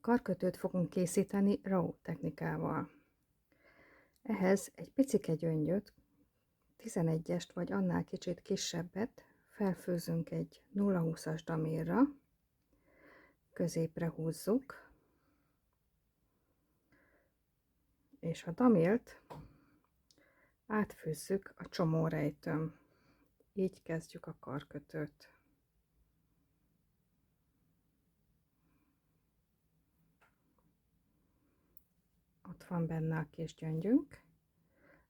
Karkötőt fogunk készíteni RAW technikával. Ehhez egy picike gyöngyöt, 11-est vagy annál kicsit kisebbet felfőzünk egy 0,20-as damérra, középre húzzuk, és a damélt átfűzzük a csomórejtőn. Így kezdjük a karkötőt. Ott van benne a kis gyöngyünk,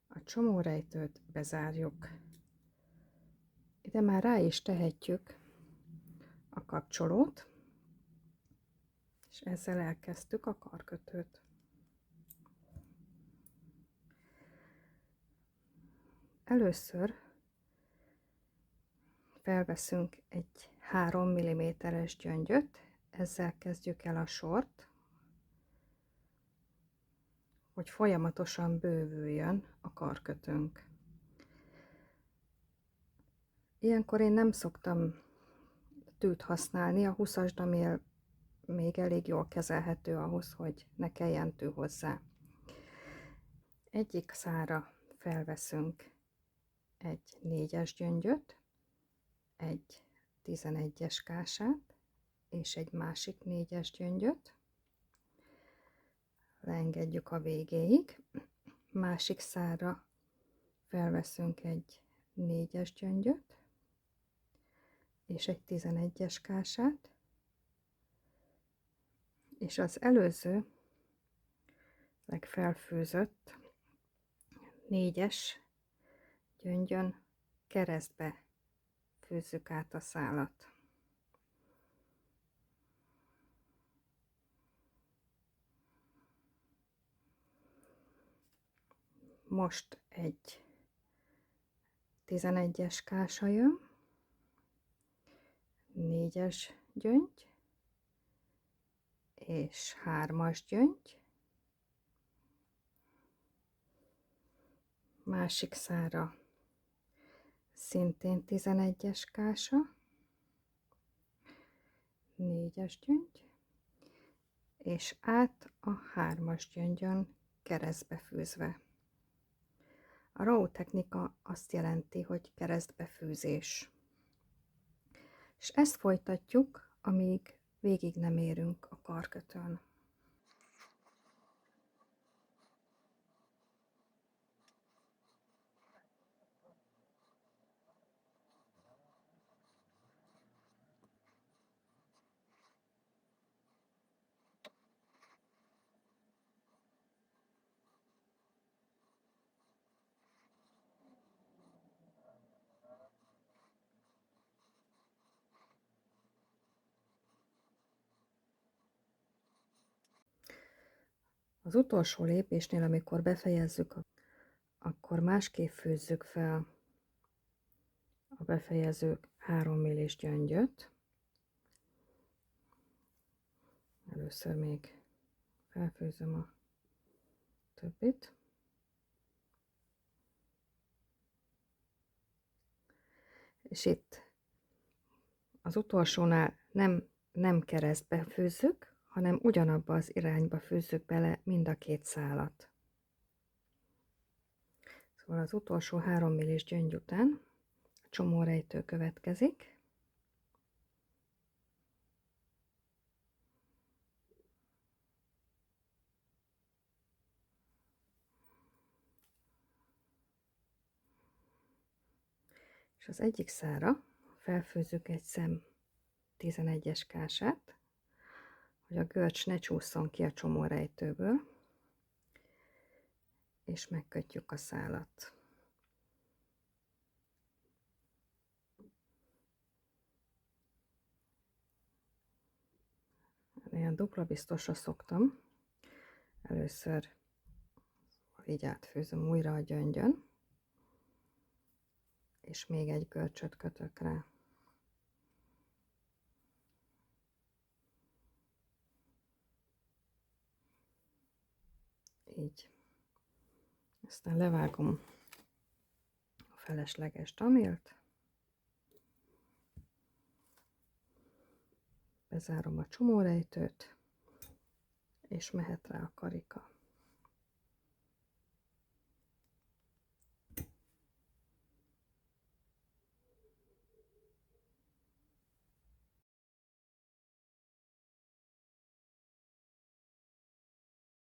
a csomórejtőt bezárjuk. Ide már rá is tehetjük a kapcsolót, és ezzel elkezdtük a karkötőt. Először felveszünk egy 3 mm-es gyöngyöt, ezzel kezdjük el a sort, hogy folyamatosan bővüljön a karkötőnk. Ilyenkor én nem szoktam tűt használni, a 20-as damél még elég jól kezelhető ahhoz, hogy ne kelljen tű hozzá. Egyik szárra felveszünk egy 4-es gyöngyöt, egy 11-es kását és egy másik 4-es gyöngyöt. Leengedjük a végéig. Másik szárra felveszünk egy 4-es gyöngyöt és egy 11-es kását, és az előző felfűzött 4-es gyöngyön keresztbe fűzzük át a szálat. Most egy 11-es kása jön, 4-es gyöngy és 3-as gyöngy. Másik szárra szintén 11-es kása, 4-es gyöngy, és át a 3-as gyöngyön keresztbe fűzve. A RAW technika azt jelenti, hogy keresztbefűzés. És ezt folytatjuk, amíg végig nem érünk a karkötőn. Az utolsó lépésnél, amikor befejezzük, akkor másképp fűzzük fel a befejező 3 millis gyöngyöt. Először még felfőzöm a többit. És itt az utolsónál nem keresztbe fűzzük, hanem ugyanabba az irányba fűzzük bele mind a két szálat. Szóval az utolsó 3 millis gyöngy után a csomórejtő következik. És az egyik szárra felfőzzük egy szem 11-es kását, hogy a görcs ne csúszson ki a csomórejtőből, és megkötjük a szálat. Ilyen dupla biztosra szoktam. Először így átfőzöm újra a gyöngyön, és még egy görcsöt kötök rá. Így. Aztán levágom a felesleges damélt, bezárom a csomórejtőt, és mehet rá a karika.